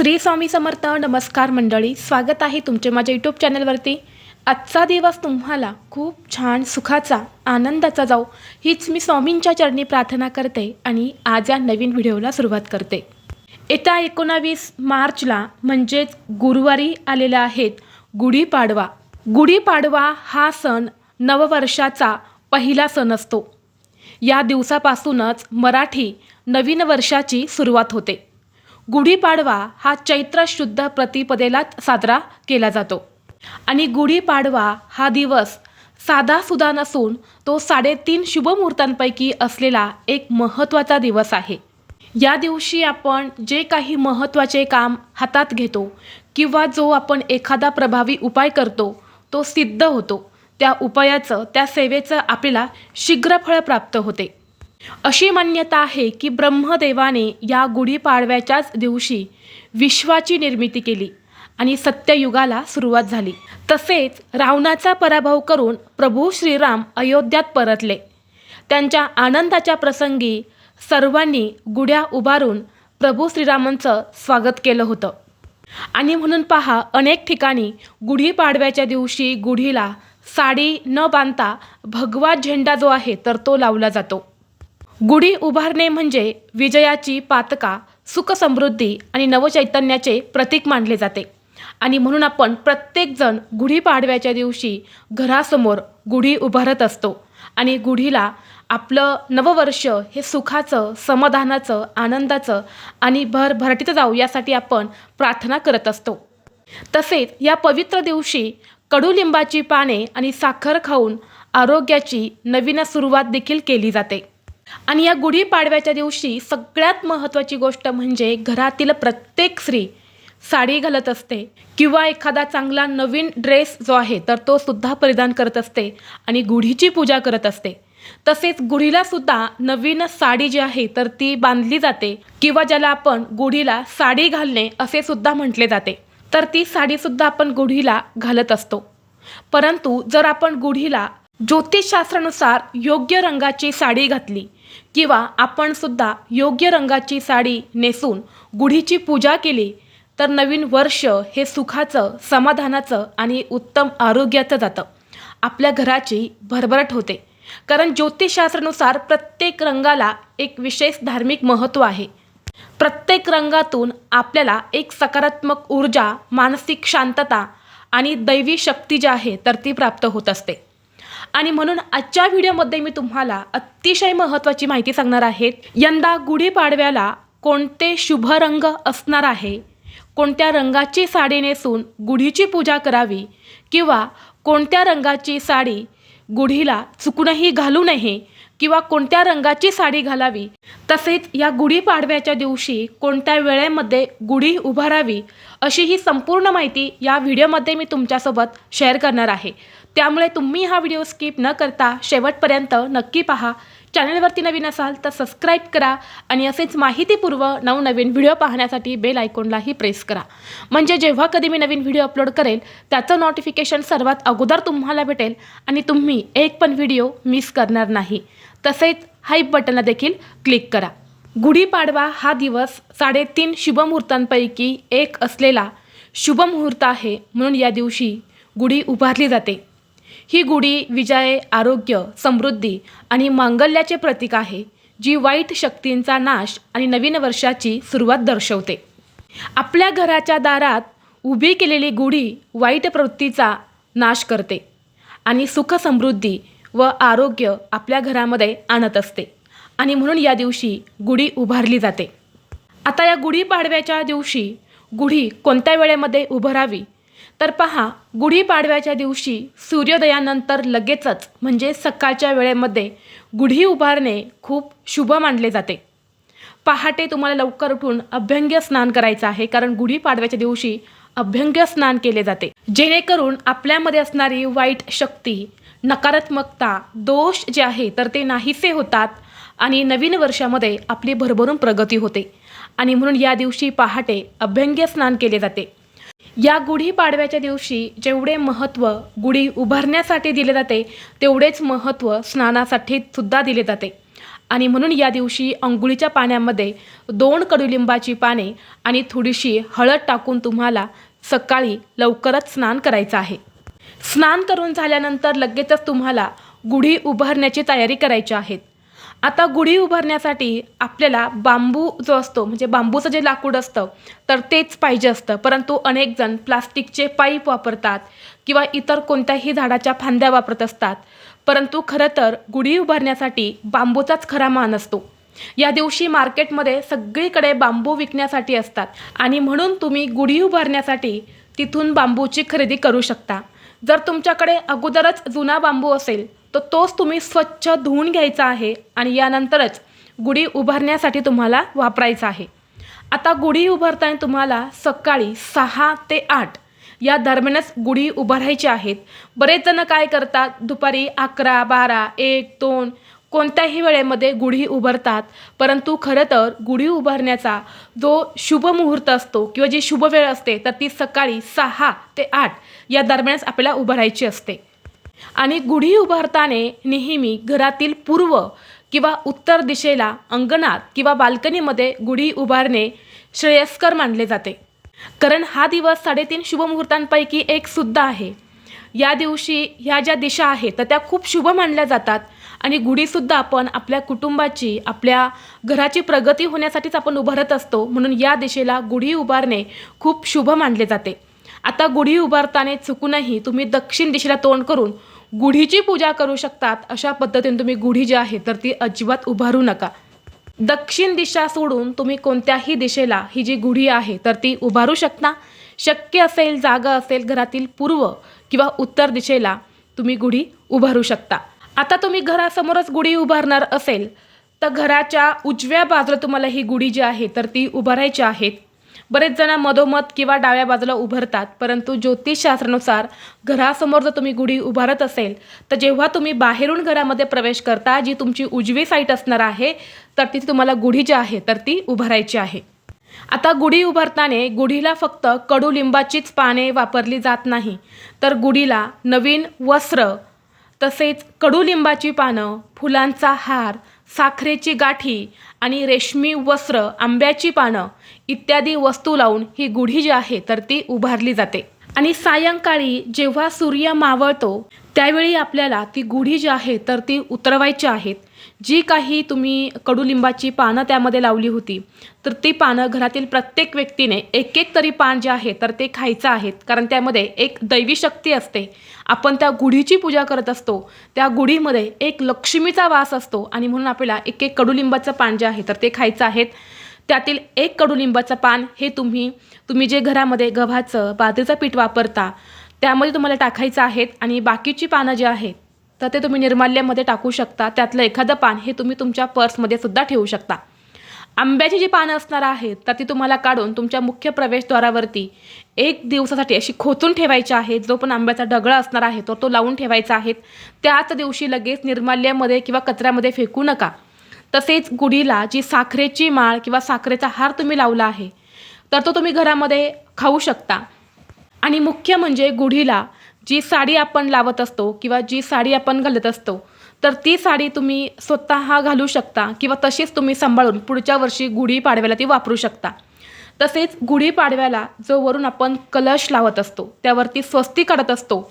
श्री स्वामी समर्थ. नमस्कार मंडळी, स्वागत आहे तुमचे माझ्या यूट्यूब चॅनलवरती. आजचा दिवस तुम्हाला खूप छान सुखाचा आनंदाचा जाऊ हीच मी स्वामींच्या चरणी प्रार्थना करते आणि आज या नवीन व्हिडिओला सुरुवात करते. येत्या 19 मार्चला म्हणजेच गुरुवारी आलेला आहेत गुढीपाडवा. गुढीपाडवा हा सण नववर्षाचा पहिला सण असतो. या दिवसापासूनच मराठी नवीन वर्षाची सुरुवात होते. गुढीपाडवा हा चैत्र शुद्ध प्रतिपदेलाच साजरा केला जातो आणि गुढीपाडवा हा दिवस साधासुद्धा नसून तो 3.5 शुभमुहूर्तांपैकी असलेला एक महत्त्वाचा दिवस आहे. या दिवशी आपण जे काही महत्त्वाचे काम हातात घेतो किंवा जो आपण एखादा प्रभावी उपाय करतो तो सिद्ध होतो. त्या उपायाचं, त्या सेवेचं आपल्याला शीघ्र फळ प्राप्त होते. अशी मान्यता आहे की ब्रह्मदेवाने या गुढीपाडव्याच्याच दिवशी विश्वाची निर्मिती केली आणि सत्ययुगाला सुरुवात झाली. तसेच रावणाचा पराभव करून प्रभू श्रीराम अयोध्यात परतले. त्यांच्या आनंदाच्या प्रसंगी सर्वांनी गुढ्या उभारून प्रभू श्रीरामांचं स्वागत केलं होतं. आणि म्हणून पहा, अनेक ठिकाणी गुढीपाडव्याच्या दिवशी गुढीला साडी न बांधता भगवा झेंडा जो आहे तर तो लावला जातो. गुढी उभारणे म्हणजे विजयाची पातका, सुख समृद्धी आणि नवचैतन्याचे प्रतीक मानले जाते. आणि म्हणून आपण प्रत्येकजण गुढीपाडव्याच्या दिवशी घरासमोर गुढी उभारत असतो आणि गुढीला आपलं नववर्ष हे सुखाचं, समाधानाचं, आनंदाचं आणि भरभराटीचं जाऊ यासाठी आपण प्रार्थना करत असतो. तसेच या पवित्र दिवशी कडुलिंबाची पाने आणि साखर खाऊन आरोग्याची नवीन सुरुवात देखील केली जाते. आणि या गुढीपाडव्याच्या दिवशी सगळ्यात महत्त्वाची गोष्ट म्हणजे घरातील प्रत्येक स्त्री साडी घालत असते किंवा एखादा चांगला नवीन ड्रेस जो आहे तर तो सुद्धा परिधान करत असते आणि गुढीची पूजा करत असते. तसेच गुढीला सुद्धा नवीन साडी जी आहे तर ती बांधली जाते किंवा ज्याला आपण गुढीला साडी घालणे असे सुद्धा म्हटले जाते. तर ती साडीसुद्धा आपण गुढीला घालत असतो. परंतु जर आपण गुढीला ज्योतिषशास्त्रानुसार योग्य रंगाची साडी घातली किंवा आपण सुद्धा योग्य रंगाची साडी नेसून गुढीची पूजा केली तर नवीन वर्ष हे सुखाचं, समाधानाचं आणि उत्तम आरोग्याचं जातं. आपल्या घराची भरभराट होते. कारण ज्योतिषशास्त्रानुसार प्रत्येक रंगाला एक विशेष धार्मिक महत्त्व आहे. प्रत्येक रंगातून आपल्याला एक सकारात्मक ऊर्जा, मानसिक शांतता आणि दैवी शक्ती जी आहे तर ती प्राप्त होत असते. आणि म्हणून आजच्या व्हिडिओमध्ये मी तुम्हाला अतिशय महत्त्वाची माहिती सांगणार आहे. यंदा गुढीपाडव्याला कोणते शुभ रंग असणार आहे, कोणत्या रंगाची साडी नेसून गुढीची पूजा करावी किंवा कोणत्या रंगाची साडी गुढीला चुकूनही घालू नये किंवा कोणत्या रंगाची साडी घालावी, तसेच या गुढीपाडव्याच्या दिवशी कोणत्या वेळेमध्ये गुढी उभारावी अशी ही संपूर्ण माहिती या व्हिडिओमध्ये मी तुमच्यासोबत शेअर करणार आहे. त्यामुळे तुम्ही हा व्हिडिओ स्किप न करता शेवटपर्यंत नक्की पहा. चॅनलवरती नवीन असाल तर सबस्क्राईब करा आणि असेच माहितीपूर्व नवनवीन व्हिडिओ पाहण्यासाठी बेल आयकॉनलाही प्रेस करा. म्हणजे जेव्हा कधी मी नवीन व्हिडिओ अपलोड करेल त्याचं नोटिफिकेशन सर्वात अगोदर तुम्हाला भेटेल आणि तुम्ही एक पण व्हिडिओ मिस करणार नाही. तसेच हाईप बटनला देखील क्लिक करा. गुढीपाडवा हा दिवस 3.5 शुभमुहूर्तांपैकी एक असलेला शुभमुहूर्त आहे. म्हणून या दिवशी गुढी उभारली जाते. ही गुढी विजय, आरोग्य, समृद्धी आणि मांगल्याचे प्रतीक आहे, जी वाईट शक्तींचा नाश आणि नवीन वर्षाची सुरुवात दर्शवते. आपल्या घराच्या दारात उभी केलेली गुढी वाईट प्रवृत्तीचा नाश करते आणि सुख, समृद्धी व आरोग्य आपल्या घरामध्ये आणत असते. आणि म्हणून या दिवशी गुढी उभारली जाते. आता या गुढीपाडव्याच्या दिवशी गुढी कोणत्या वेळेमध्ये उभारावी तर पहा, गुढीपाडव्याच्या दिवशी सूर्योदयानंतर लगेचच म्हणजे सकाळच्या वेळेमध्ये गुढी उभारणे खूप शुभ मानले जाते. पहाटे तुम्हाला लवकर उठून अभ्यंग स्नान करायचं आहे, कारण गुढीपाडव्याच्या दिवशी अभ्यंग स्नान केले जाते, जेणेकरून आपल्यामध्ये असणारी वाईट शक्ती, नकारात्मकता, दोष जे आहे तर ते नाहीसे होतात आणि नवीन वर्षामध्ये आपली भरभरून प्रगती होते. आणि म्हणून या दिवशी पहाटे अभ्यंग स्नान केले जाते. या गुढीपाडव्याच्या दिवशी जेवढे महत्त्व गुढी उभारण्यासाठी दिले जाते तेवढेच महत्त्व स्नानासाठी सुद्धा दिले जाते. आणि म्हणून या दिवशी अंघोळीच्या पाण्यामध्ये 2 कडुलिंबाची पाने आणि थोडीशी हळद टाकून तुम्हाला सकाळी लवकरच स्नान करायचं आहे. स्नान करून झाल्यानंतर लगेचच तुम्हाला गुढी उभारण्याची तयारी करायची आहे. आता गुढी उभारण्यासाठी आपल्याला बांबू जो असतो म्हणजे बांबूचं जे लाकूड असतं तर तेच पाहिजे असतं, परंतु अनेक जण प्लास्टिकचे पाईप वापरतात किंवा इतर कोणत्याही झाडाच्या फांद्या वापरत असतात. परंतु खरं तर गुढी उभारण्यासाठी बांबूचाच खरा मान असतो. या दिवशी मार्केटमध्ये सगळीकडे बांबू विकण्यासाठी असतात आणि म्हणून तुम्ही गुढी उभारण्यासाठी तिथून बांबूची खरेदी करू शकता. जर तुमच्याकडे अगोदरच जुना बांबू असेल तर तोच तुम्ही स्वच्छ धुवून घ्यायचा आहे आणि यानंतरच गुढी उभारण्यासाठी तुम्हाला वापरायचा आहे. आता गुढी उभारताना तुम्हाला सकाळी 6 ते 8 या दरम्यानच गुढी उभारायची आहेत. बरेच जण काय करतात, दुपारी 11, 12, 1, 2 कोणत्याही वेळेमध्ये गुढी उभारतात. परंतु खरं तर गुढी उभारण्याचा जो शुभ मुहूर्त असतो किंवा जी शुभ वेळ असते तर ती सकाळी 6 ते 8 या दरम्यानच आपल्याला उभारायची असते. आणि गुढी उभारताना नेहमी घरातील पूर्व किंवा उत्तर दिशेला अंगणात किंवा बाल्कनीमध्ये गुढी उभारणे श्रेयस्कर मानले जाते. कारण हा दिवस 3.5 शुभ मुहूर्तांपैकी एक सुद्धा आहे. या दिवशी ह्या ज्या दिशा आहेत तर त्या खूप शुभ मानल्या जातात आणि गुढीसुद्धा आपण आपल्या कुटुंबाची आपल्या घराची प्रगती होण्यासाठीच आपण उभारत असतो. म्हणून या दिशेला गुढी उभारणे खूप शुभ मानले जाते. आता गुढी उभारताना चुकूनही तुम्ही दक्षिण दिशेला तोंड करून गुढीची पूजा करू शकतात. अशा पद्धतीने तुम्ही गुढी जी आहे तर ती अजिबात उभारू नका. दक्षिण दिशा सोडून तुम्ही कोणत्याही दिशेला ही जी गुढी आहे तर ती उभारू शकता. शक्य असेल, जागा असेल घरातील पूर्व किंवा उत्तर दिशेला तुम्ही गुढी उभारू शकता. आता तुम्ही घरासमोरच गुढी उभारणार असेल तर घराच्या उजव्या बाजूला तुम्हाला ही गुढी जी आहे तर ती उभारायची आहेत. बरेच जण मधोमध किंवा डाव्या बाजूला उभारतात, परंतु ज्योतिषशास्त्रानुसार घरासमोर जर तुम्ही गुढी उभारत असेल तर जेव्हा तुम्ही बाहेरून घरामध्ये प्रवेश करता जी तुमची उजवी साईड असणार आहे तर तिथे तुम्हाला गुढी जी आहे तर ती उभारायची आहे. आता गुढी उभारताना गुढीला फक्त कडुलिंबाचीच पाने वापरली जात नाही, तर गुढीला नवीन वस्त्र तसेच कडुलिंबाची पानं, फुलांचा हार, साखरेची गाठी आणि रेशमी वस्त्र, आंब्याची पानं इत्यादी वस्तू लावून ही गुढी जी आहे तर ती उभारली जाते. आणि सायंकाळी जेव्हा सूर्य मावळतो त्यावेळी आपल्याला ती गुढी जी आहे तर ती उतरवायची आहेत. जी काही तुम्ही कडुलिंबाची पानं त्यामध्ये लावली होती तर ती पानं घरातील प्रत्येक व्यक्तीने एक एक तरी पान जे आहे तर ते खायचं आहेत, कारण त्यामध्ये एक दैवी शक्ती असते. आपण त्या गुढीची पूजा करत असतो, त्या गुढीमध्ये एक लक्ष्मीचा वास असतो आणि म्हणून आपल्याला एक एक कडुलिंबाचं पान जे आहे तर ते खायचं आहेत. त्यातील एक कडुलिंबाचं पान हे तुम्ही जे घरामध्ये गव्हाचं बाजरीचं पीठ वापरता त्यामध्ये तुम्हाला टाकायचं आहेत आणि बाकीची पानं जी आहेत तर ते तुम्ही निर्माल्यामध्ये टाकू शकता. त्यातलं एखादं पान हे तुम्ही तुमच्या पर्समध्ये सुद्धा ठेवू शकता. आंब्याची जी पानं असणार आहेत तर ती तुम्हाला काढून तुमच्या मुख्य प्रवेशद्वारावरती 1 दिवसासाठी अशी खोचून ठेवायची आहे. जो पण आंब्याचा ढगळा असणार आहे तो लावून ठेवायचा आहे. त्याच दिवशी लगेच निर्माल्यामध्ये किंवा कचऱ्यामध्ये फेकू नका. तसेच गुढीला जी साखरेची माळ किंवा साखरेचा हार तुम्ही लावला आहे तर तो तुम्ही घरामध्ये खाऊ शकता. आणि मुख्य म्हणजे गुढीला जी साडी आपण लावत असतो किंवा जी साडी आपण घालत असतो तर ती साडी तुम्ही स्वतः घालू शकता किंवा तशीच तुम्ही सांभाळून पुढच्या वर्षी गुढीपाडव्याला ती वापरू शकता. तसेच गुढीपाडव्याला जो वरून आपण कलश लावत असतो त्यावरती स्वस्ती काढत असतो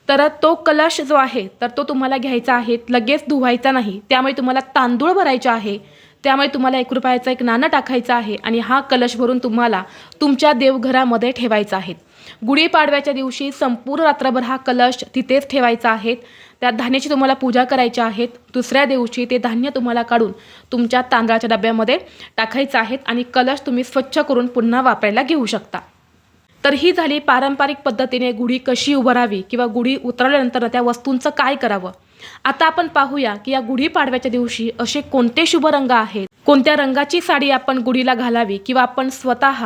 तर तो कलश जो आहे तर तो तुम्हाला घ्यायचा आहे, लगेच धुवायचा नाही. त्यामुळे तुम्हाला तांदूळ भरायचे आहे, त्यामुळे तुम्हाला 1 रुपयाचं एक नाणं टाकायचं आहे आणि हा कलश भरून तुम्हाला तुमच्या देवघरामध्ये ठेवायचा आहे. गुढीपाडव्याच्या दिवशी संपूर्ण रात्रभर हा कलश तिथेच ठेवायचा आहे. त्या धान्याची तुम्हाला पूजा करायची आहे. दुसऱ्या दिवशी ते धान्य तुम्हाला काढून तुमच्या तांदळाच्या डब्यामध्ये टाकायचं आहे आणि कलश तुम्ही स्वच्छ करून पुन्हा वापरायला घेऊ शकता. तर ही झाली पारंपरिक पद्धतीने गुढी कशी उभारावी किंवा गुढी उतरवल्यानंतर त्या वस्तूंचं काय करावं. आता आपण पाहूया की या गुढीपाडव्याच्या दिवशी असे कोणते शुभ रंग आहेत, कोणत्या रंगाची साडी आपण गुढीला घालावी किंवा आपण स्वतः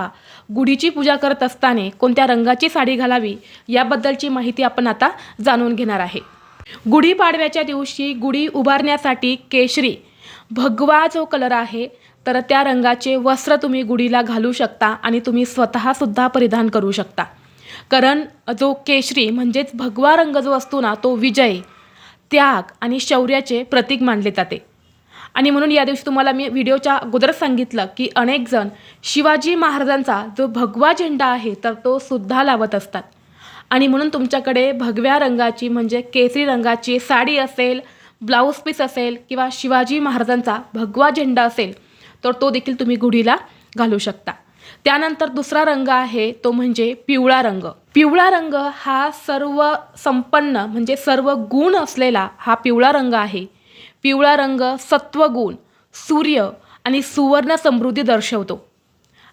गुढीची पूजा करत असताना कोणत्या रंगाची साडी घालावी याबद्दलची माहिती आपण आता जाणून घेणार आहे. गुढीपाडव्याच्या दिवशी गुढी उभारण्यासाठी केशरी भगवा जो कलर आहे तर त्या रंगाचे वस्त्र तुम्ही गुढीला घालू शकता आणि तुम्ही स्वतःसुद्धा परिधान करू शकता. कारण जो केशरी म्हणजेच भगवा रंग जो असतो ना तो विजय, त्याग आणि शौर्याचे प्रतीक मानले जाते. आणि म्हणून या दिवशी तुम्हाला मी व्हिडिओच्या अगोदरच सांगितलं की अनेक जण शिवाजी महाराजांचा जो भगवा झेंडा आहे तर तो सुद्धा लावत असतात. आणि म्हणून तुमच्याकडे भगव्या रंगाची म्हणजे केसरी रंगाची साडी असेल, ब्लाऊज पीस असेल किंवा शिवाजी महाराजांचा भगवा झेंडा असेल तर तो देखील तुम्ही गुढीला घालू शकता. त्यानंतर दुसरा रंग आहे तो म्हणजे पिवळा रंग. पिवळा रंग हा सर्व संपन्न म्हणजे सर्व गुण असलेला हा पिवळा रंग आहे. पिवळा रंग सत्वगुण, सूर्य आणि सुवर्ण समृद्धी दर्शवतो.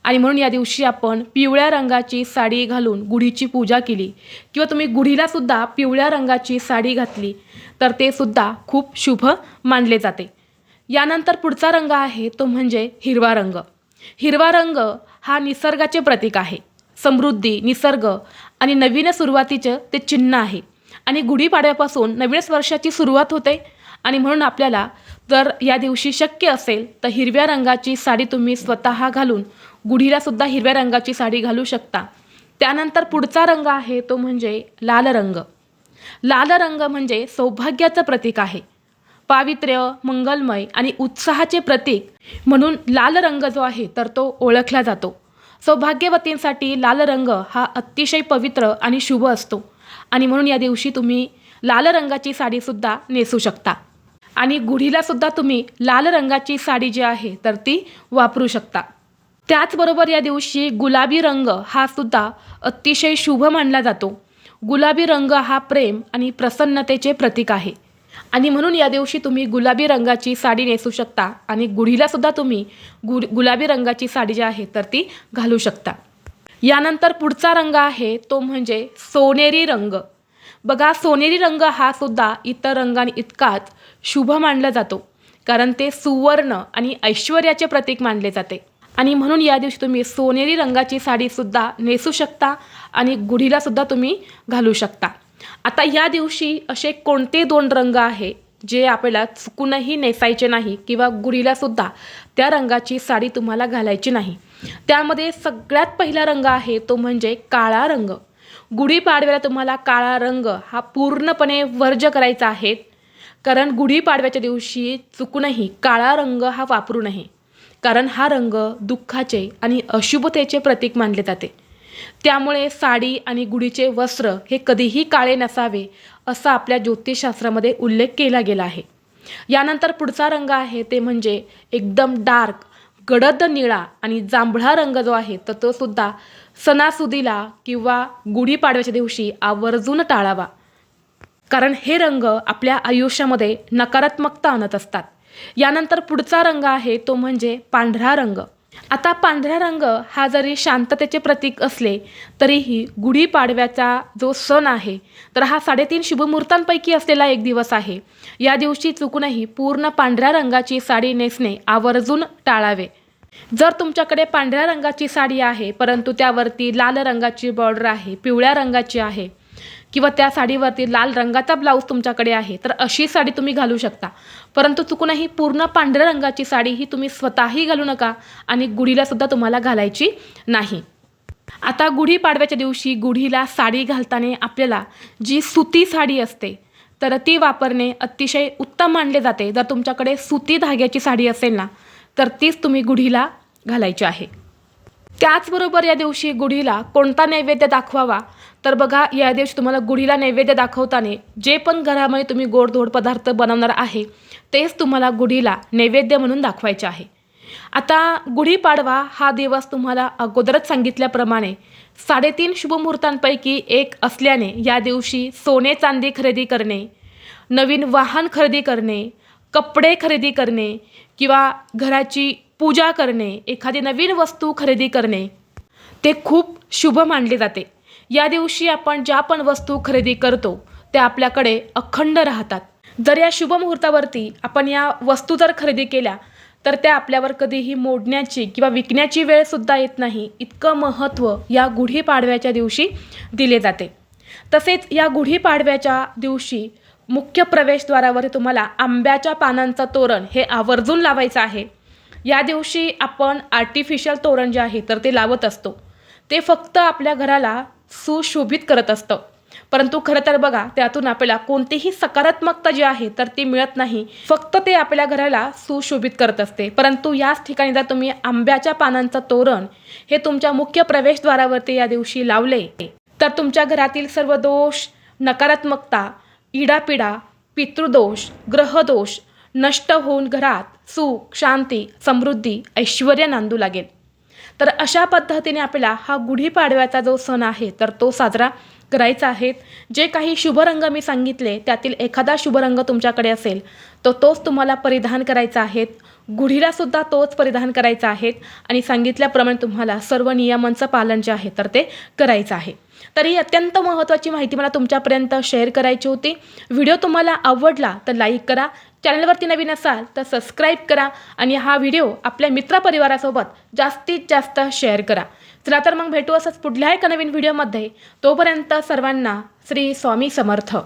आणि म्हणून या दिवशी आपण पिवळ्या रंगाची साडी घालून गुढीची पूजा केली किंवा तुम्ही गुढीलासुद्धा पिवळ्या रंगाची साडी घातली तर ते सुद्धा खूप शुभ मानले जाते. यानंतर पुढचा रंग आहे तो म्हणजे हिरवा रंग. हिरवा रंग हा निसर्गाचे प्रतीक आहे. समृद्धी, निसर्ग आणि नवीन सुरुवातीचं ते चिन्ह आहे. आणि गुढीपाडव्यापासून नवीन वर्षाची सुरुवात होते. आणि म्हणून आपल्याला जर या दिवशी शक्य असेल तर हिरव्या रंगाची साडी तुम्ही स्वतः घालून गुढीलासुद्धा हिरव्या रंगाची साडी घालू शकता. त्यानंतर पुढचा रंग आहे तो म्हणजे लाल रंग. लाल रंग म्हणजे सौभाग्याचं प्रतीक आहे. पावित्र्य, मंगलमय आणि उत्साहाचे प्रतीक म्हणून लाल रंग जो आहे तर तो ओळखला जातो. सौभाग्यवतींसाठी लाल रंग हा अतिशय पवित्र आणि शुभ असतो. आणि म्हणून या दिवशी तुम्ही लाल रंगाची साडीसुद्धा नेसू शकता. आणि गुढीलासुद्धा तुम्ही लाल रंगाची साडी जी आहे तर ती वापरू शकता. त्याचबरोबर या दिवशी गुलाबी रंग हा सुद्धा अतिशय शुभ मानला जातो. गुलाबी रंग हा प्रेम आणि प्रसन्नतेचे प्रतीक आहे. आणि म्हणून या दिवशी तुम्ही गुलाबी रंगाची साडी नेसू शकता आणि गुढीलासुद्धा तुम्ही गुलाबी रंगाची साडी जी आहे तर ती घालू शकता. यानंतर पुढचा रंग आहे तो म्हणजे सोनेरी रंग. बघा, सोनेरी रंग हा सुद्धा इतर रंगांनी इतकाच शुभ मानला जातो कारण ते सुवर्ण आणि ऐश्वर्याचे प्रतीक मानले जाते. आणि म्हणून या दिवशी तुम्ही सोनेरी रंगाची साडीसुद्धा नेसू शकता आणि गुढीलासुद्धा तुम्ही घालू शकता. आता या दिवशी असे कोणते 2 रंग आहे जे आपल्याला चुकूनही नेसायचे नाही किंवा गुढीलासुद्धा त्या रंगाची साडी तुम्हाला घालायची नाही. त्यामध्ये सगळ्यात पहिला रंग आहे तो म्हणजे काळा रंग. गुढीपाडव्याला तुम्हाला काळा रंग हा पूर्णपणे वर्ज्य करायचा आहे कारण गुढीपाडव्याच्या दिवशी चुकूनही काळा रंग हा वापरू नये कारण हा रंग दुःखाचे आणि अशुभतेचे प्रतीक मानले जाते. त्यामुळे साडी आणि गुढीचे वस्त्र हे कधीही काळे नसावे असा आपल्या ज्योतिषशास्त्रामध्ये उल्लेख केला गेला आहे. यानंतर पुढचा रंग आहे ते म्हणजे एकदम डार्क गडद निळा आणि जांभळा रंग जो आहे तर तो सुद्धा सणासुदीला किंवा गुढीपाडव्याच्या दिवशी आवर्जून टाळावा कारण हे रंग आपल्या आयुष्यामध्ये नकारात्मकता आणत असतात. यानंतर पुढचा रंग आहे तो म्हणजे पांढरा रंग. आता पांढरा रंग हा जरी शांततेचे प्रतीक असले तरीही गुढीपाडव्याचा जो सण आहे तर हा 3.5 शुभमुहूर्तांपैकी असलेला एक दिवस आहे. या दिवशी चुकूनही पूर्ण पांढऱ्या रंगाची साडी नेसणे आवर्जून टाळावे. जर तुमच्याकडे पांढऱ्या रंगाची साडी आहे परंतु त्यावरती लाल रंगाची बॉर्डर आहे, पिवळ्या रंगाची आहे किंवा त्या साडीवरती लाल रंगाचा ब्लाऊज तुमच्याकडे आहे तर अशी साडी तुम्ही घालू शकता. परंतु चुकूनही पूर्ण पांढऱ्या रंगाची साडी ही तुम्ही स्वतःही घालू नका आणि गुढीलासुद्धा तुम्हाला घालायची नाही. आता गुढीपाडव्याच्या दिवशी गुढीला साडी घालताना आपल्याला जी सुती साडी असते तर ती वापरणे अतिशय उत्तम मानले जाते. जर तुमच्याकडे सुती धाग्याची साडी असेल ना तर तीच तुम्ही गुढीला घालायची आहे. त्याचबरोबर या दिवशी गुढीला कोणता नैवेद्य दाखवावा तर बघा, या दिवशी तुम्हाला गुढीला नैवेद्य दाखवताना जे पण घरामध्ये तुम्ही गोडधोड पदार्थ बनवणार आहे तेच तुम्हाला गुढीला नैवेद्य म्हणून दाखवायचे आहे. आता गुढीपाडवा हा दिवस तुम्हाला अगोदरच सांगितल्याप्रमाणे 3.5 शुभमुहूर्तांपैकी एक असल्याने या दिवशी सोने चांदी खरेदी करणे, नवीन वाहन खरेदी करणे, कपडे खरेदी करणे किंवा घराची पूजा करणे, एखादी नवीन वस्तू खरेदी करणे ते खूप शुभ मानले जाते. या दिवशी आपण ज्या पण वस्तू खरेदी करतो त्या आपल्याकडे अखंड राहतात. जर या शुभमुहूर्तावरती आपण या वस्तू जर खरेदी केल्या तर त्या आपल्यावर कधीही मोडण्याची किंवा विकण्याची वेळसुद्धा येत नाही. इतकं महत्त्व या गुढीपाडव्याच्या दिवशी दिले जाते. तसेच या गुढीपाडव्याच्या दिवशी मुख्य प्रवेशद्वारावर तुम्हाला आंब्याच्या पानांचं तोरण हे आवर्जून लावायचं आहे. या दिवशी आपण आर्टिफिशियल तोरण जे आहे तर ते लावत असतो. ते फक्त आपल्या घराला सुशोभित करत असतं. परंतु खरं तर बघा, त्यातून आपल्याला कोणतीही सकारात्मकता जी आहे तर ती मिळत नाही. फक्त ते आपल्या घराला सुशोभित करत असते. परंतु याच ठिकाणी जर तुम्ही आंब्याच्या पानांचं तोरण हे तुमच्या मुख्य प्रवेशद्वारावरती या दिवशी लावले तर तुमच्या घरातील सर्व दोष, नकारात्मकता, इडापिडा, पितृदोष, ग्रहदोष नष्ट होऊन घरात सुख, शांती, समृद्धी, ऐश्वर्य नांदू लागेल. तर अशा पद्धतीने आपल्याला हा गुढीपाडव्याचा जो सण आहे तर तो साजरा करायचा आहे. जे काही शुभ रंग मी सांगितले त्यातील एखादा शुभ रंग तुमच्याकडे असेल तर तोच तुम्हाला परिधान करायचा आहे. गुढीला सुद्धा तोच परिधान करायचा आहे आणि सांगितल्याप्रमाणे तुम्हाला सर्व नियमांचं पालन जे आहे तर ते करायचं आहे. तर ही अत्यंत महत्त्वाची माहिती मला तुमच्यापर्यंत शेअर करायची होती. व्हिडिओ तुम्हाला आवडला तर लाईक करा, चॅनलवरती नवीन असाल तर सबस्क्राईब करा आणि हा व्हिडिओ आपल्या मित्रपरिवारासोबत जास्तीत जास्त शेअर करा. चला तर मग भेटू असंच पुढल्या एका नवीन व्हिडिओमध्ये. तोपर्यंत सर्वांना श्री स्वामी समर्थ.